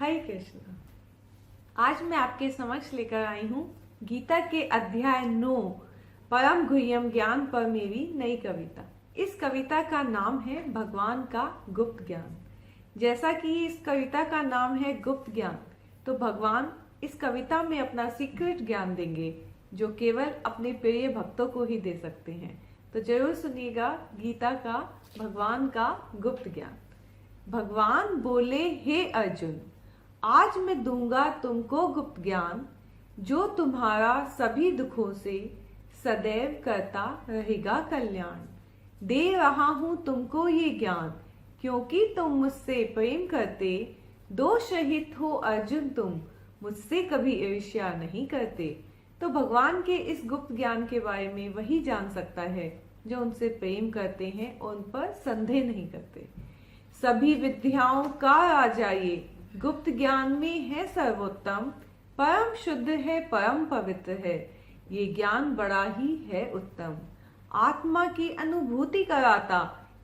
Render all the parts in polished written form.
हरे कृष्ण। आज मैं आपके समक्ष लेकर आई हूँ गीता के अध्याय 9 परम गुह्यम ज्ञान पर मेरी नई कविता। इस कविता का नाम है भगवान का गुप्त ज्ञान। जैसा कि इस कविता का नाम है गुप्त ज्ञान, तो भगवान इस कविता में अपना सीक्रेट ज्ञान देंगे जो केवल अपने प्रिय भक्तों को ही दे सकते हैं। तो जरूर सुनिएगा गीता का भगवान का गुप्त ज्ञान। भगवान बोले, हे अर्जुन, आज मैं दूंगा तुमको गुप्त ज्ञान जो तुम्हारा सभी दुखों से सदैव करता रहेगा कल्याण। दे रहा हूं तुमको ये ज्ञान क्योंकि तुम मुझसे प्रेम करते, दोष रहित हो अर्जुन तुम, मुझसे कभी ईर्ष्या नहीं करते। तो भगवान के इस गुप्त ज्ञान के बारे में वही जान सकता है जो उनसे प्रेम करते हैं और उन पर संदेह नहीं करते। सभी विद्याओं का राजा ये, गुप्त ज्ञान में है सर्वोत्तम, परम शुद्ध है परम पवित्र है, ये ज्ञान बड़ा ही है उत्तम। आत्मा की अनुभूति कराता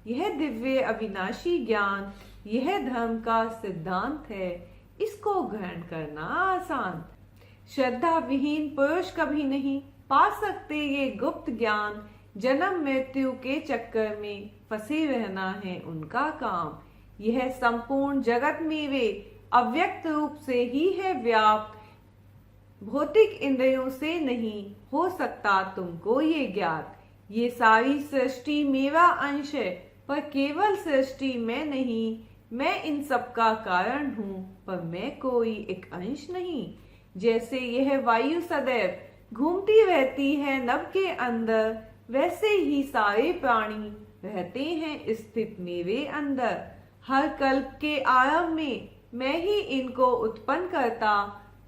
यह दिव्य अविनाशी ज्ञान, यह धर्म का सिद्धांत है, इसको ग्रहण करना आसान। श्रद्धा विहीन पुरुष कभी नहीं पा सकते ये गुप्त ज्ञान, जन्म मृत्यु के चक्कर में फंसे रहना है उनका काम। यह संपूर्ण जगत में वे अव्यक्त रूप से ही है व्याप्त, भौतिक इंद्रियों से नहीं हो सकता तुमको ये ज्ञात। ये सारी सृष्टि मेरा अंश है पर केवल सृष्टि में नहीं, मैं इन सब का कारण हूँ पर मैं कोई एक अंश नहीं। जैसे यह वायु सदैव घूमती रहती है नभ के अंदर, वैसे ही सारे प्राणी रहते हैं स्थित मेरे अंदर। हर कल्प के आरंभ में मैं ही इनको उत्पन्न करता,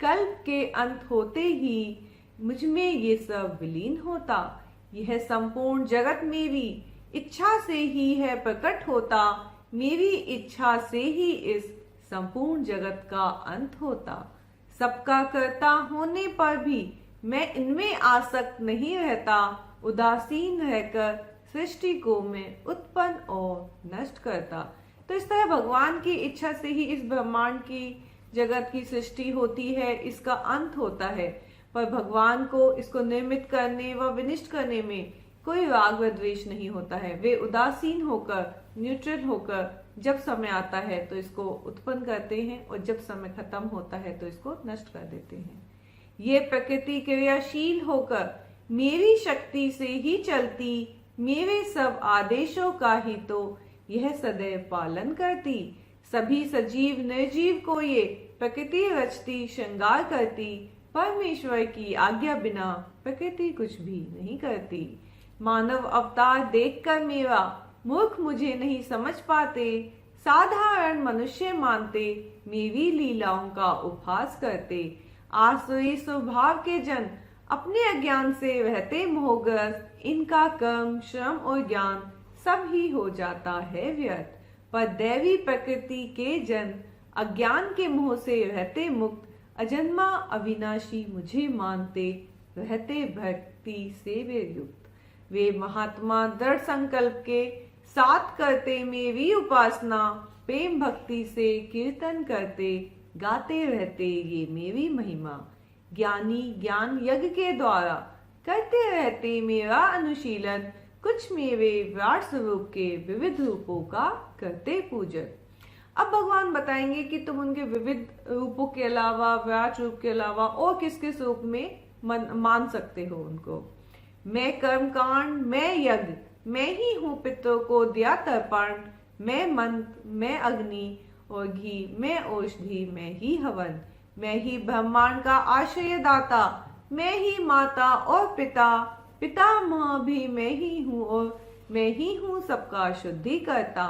कल्प के अंत होते ही मुझ में ये सब विलीन होता। यह संपूर्ण जगत मेरी इच्छा से ही है प्रकट होता, मेरी इच्छा से ही इस संपूर्ण जगत का अंत होता। सबका कर्ता होने पर भी मैं इनमें आसक्त नहीं रहता, उदासीन रहकर सृष्टि को मैं उत्पन्न और नष्ट करता। तो इस तरह भगवान की इच्छा से ही इस ब्रह्मांड की जगत की सृष्टि होती है, इसका अंत होता है। पर भगवान को इसको निर्मित करने व विनिष्ट करने में कोई राग व द्वेष नहीं होता है। वे उदासीन होकर, न्यूट्रल होकर जब समय आता है तो इसको उत्पन्न करते हैं और जब समय खत्म होता है तो इसको नष्ट कर देते हैं। ये प्रकृति क्रियाशील होकर मेरी शक्ति से ही चलती, मेरे सब आदेशों का ही तो यह सदैव पालन करती। सभी सजीव निर्जीव को ये प्रकृति रचती, श्रृंगार करती, परमेश्वर की आज्ञा बिना प्रकृति कुछ भी नहीं करती। मानव अवतार देखकर मेरा मूर्ख मुझे नहीं समझ पाते, साधारण मनुष्य मानते, मेरी लीलाओं का उपहास करते। आसुरी स्वभाव के जन अपने अज्ञान से रहते मोहग्रस्त, इनका कर्म श्रम और ज्ञान सब ही हो जाता है व्यर्थ। पर दैवी प्रकृति के जन अज्ञान के मोह से रहते मुक्त, अजन्मा अविनाशी मुझे मानते, रहते भक्ति से वे युक्त। वे महात्मा दृढ़ संकल्प के साथ करते मेरी उपासना, प्रेम भक्ति से कीर्तन करते, गाते रहते ये मेरी महिमा। ज्ञानी ज्ञान यज्ञ के द्वारा करते रहते मेरा अनुशीलन, कुछ मेरे विराट स्वरूप के विविध रूपों का करते पूजन। अब भगवान बताएंगे कि तुम उनके विविध रूपों के अलावा, विराट रूप के अलावा और किस किस रूप में मान सकते हो उनको। मैं कर्मकांड, मैं यज्ञ, मैं ही हूँ पितरों को दिया तर्पण, मैं मंत्र, मैं अग्नि और घी, मैं औषधि, मैं ही हवन, मैं ही ब्रह्मांड का आश्रय दाता, मैं ही माता और पिता, पितामह भी मैं ही हूँ और मैं ही हूँ सबका शुद्धि करता।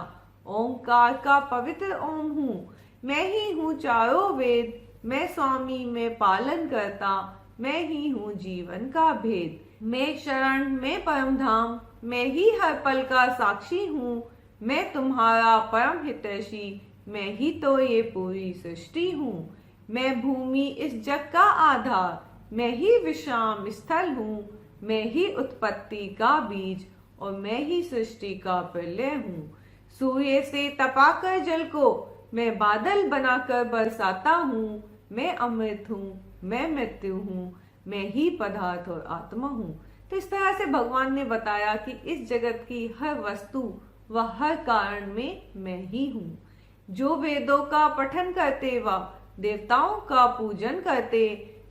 ओंकार का पवित्र ओम हूँ, मैं ही हूँ चारों वेद, मैं स्वामी मैं पालन करता, मैं ही हूँ जीवन का भेद। मैं शरण में परम धाम, मैं ही हर पल का साक्षी हूँ, मैं तुम्हारा परम हितैषी, मैं ही तो ये पूरी सृष्टि हूँ। मैं भूमि इस जग का आधार, मैं ही विश्राम स्थल हूँ, मैं ही उत्पत्ति का बीज और मैं ही सृष्टि का प्रलय हूँ। सूर्य से तपाकर जल को मैं बादल बनाकर बरसाता हूँ, मैं अमृत हूँ, मैं मृत्यु हूँ, मैं ही पदार्थ और आत्मा हूँ। तो इस तरह से भगवान ने बताया कि इस जगत की हर वस्तु व हर कारण में मैं ही हूँ। जो वेदों का पठन करते व देवताओं का पूजन करते,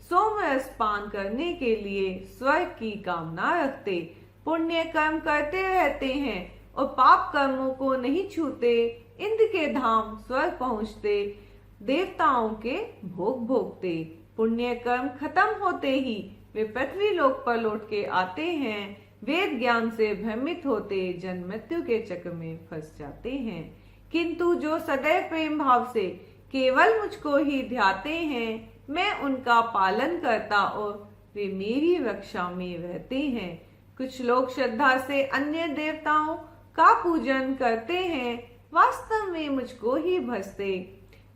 सोमरस पान करने के लिए स्वर्ग की कामना रखते, पुण्य कर्म करते रहते हैं और पाप कर्मों को नहीं छूते, इंद्र के धाम स्वर्ग पहुँचते, देवताओं के भोग भोगते, पुण्य कर्म खत्म होते ही वे पृथ्वी लोक पर लौट के आते हैं, वेद ज्ञान से भ्रमित होते जन्म मृत्यु के चक्र में फंस जाते हैं। किंतु जो सदैव प्रेम भाव से केवल मुझको ही ध्याते हैं, मैं उनका पालन करता और वे मेरी रक्षा में रहते हैं। कुछ लोग श्रद्धा से अन्य देवताओं का पूजन करते हैं, वास्तव में मुझको ही भजते,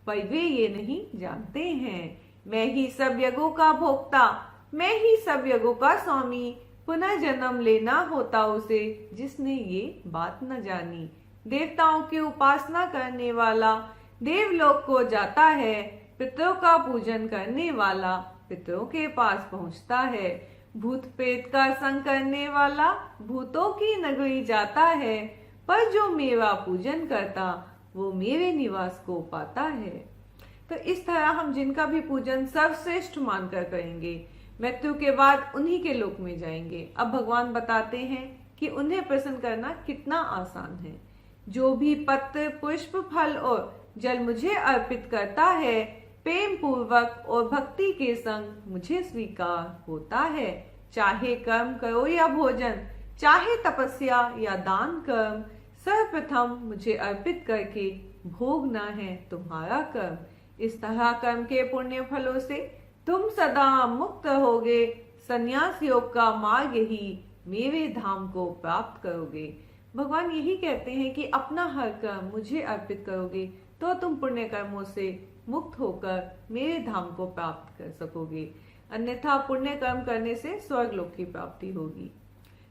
पर वे ये नहीं जानते हैं मैं ही सब यज्ञों का भोक्ता, मैं ही सब यज्ञों का स्वामी। पुनः जन्म लेना होता उसे जिसने ये बात न जानी। देवताओं की उपासना करने वाला देवलोक को जाता है, पितरों का पूजन करने वाला पितरों के पास पहुंचता है, भूत प्रेत का संग करने वाला भूतों की नगरी जाता है, पर जो मेरा पूजन करता वो मेरे निवास को पाता है। तो इस तरह हम जिनका भी पूजन सर्वश्रेष्ठ मानकर करेंगे, मृत्यु के बाद उन्हीं के लोक में जाएंगे। अब भगवान बताते हैं कि उन्हें प्रसन्न करना कितना आसान है। जो भी पत्र, पुष्प, फल और जल मुझे अर्पित करता है, प्रेम पूर्वक और भक्ति के संग मुझे स्वीकार होता है। चाहे कर्म करो या भोजन, चाहे तपस्या या दान कर्म, सर्वप्रथम मुझे अर्पित करके भोगना है तुम्हारा कर्म। इस तरह कर्म के पुण्य फलों से तुम सदा मुक्त रहोगे। संन्यास योग का मार्ग ही मेरे धाम को प्राप्त करोगे। भगवान यही कहते हैं कि अपना हर कर्म मुझे अर्पित करोगे तो तुम पुण्य कर्मों से मुक्त होकर मेरे धाम को प्राप्त कर सकोगे, अन्यथा पुण्य कर्म करने से स्वर्ग लोक की प्राप्ति होगी।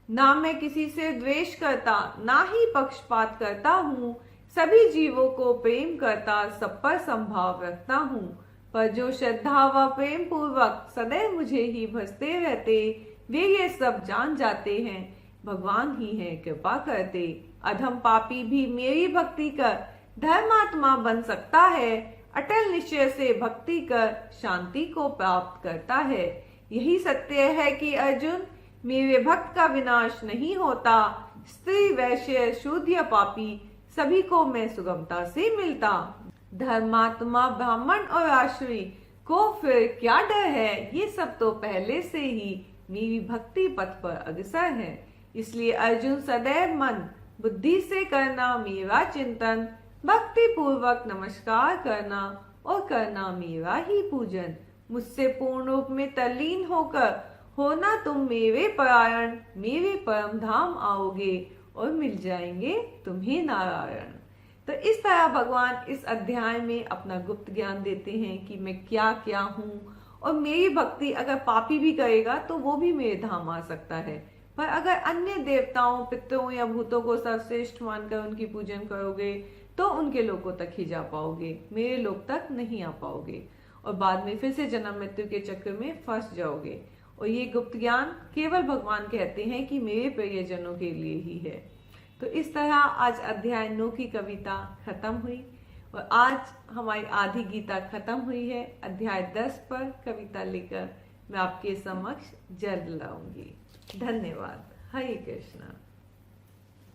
ना मैं किसी से द्वेष करता, ना ही पक्षपात करता हूँ, सभी जीवों को प्रेम करता, सब पर संभाव रखता हूँ। पर जो श्रद्धा व प्रेम पूर्वक सदैव मुझे ही भजते रहते, वे ये सब जान जाते हैं भगवान ही है कृपा करते। अधम पापी भी मेरी भक्ति कर धर्मात्मा बन सकता है, अटल निश्चय से भक्ति कर शांति को प्राप्त करता है। यही सत्य है कि अर्जुन, मेरे भक्त का विनाश नहीं होता। स्त्री, वैश्य, शूद्र या पापी सभी को मैं सुगमता से मिलता। धर्मात्मा, ब्राह्मण और आश्री को फिर क्या डर है, ये सब तो पहले से ही मेरी भक्ति पथ पर अग्रसर है। इसलिए अर्जुन सदैव मन बुद्धि से करना मेरा चिंतन, भक्ति पूर्वक नमस्कार करना और करना मेरा ही पूजन। मुझसे पूर्ण रूप में तल्लीन होकर होना तुम मेरे परायण, मेरे परम धाम आओगे और मिल जाएंगे तुम्हें नारायण। तो इस तरह भगवान इस अध्याय में अपना गुप्त ज्ञान देते हैं कि मैं क्या क्या हूँ, और मेरी भक्ति अगर पापी भी करेगा तो वो भी मेरे धाम आ सकता है, पर अगर अन्य देवताओं, पितरों या भूतों को सर्वश्रेष्ठ मानकर उनकी पूजन करोगे तो उनके लोकों तक ही जा पाओगे, मेरे लोक तक नहीं आ पाओगे और बाद में फिर से जन्म मृत्यु के चक्र में फंस जाओगे। और ये गुप्त ज्ञान केवल भगवान कहते हैं कि मेरे प्रियजनों के लिए ही है। तो इस तरह आज अध्याय 9 की कविता खत्म हुई और आज हमारी आधी गीता खत्म हुई है। अध्याय 10 पर कविता लेकर मैं आपके समक्ष जल्द लाऊंगी। धन्यवाद। हरे कृष्णा।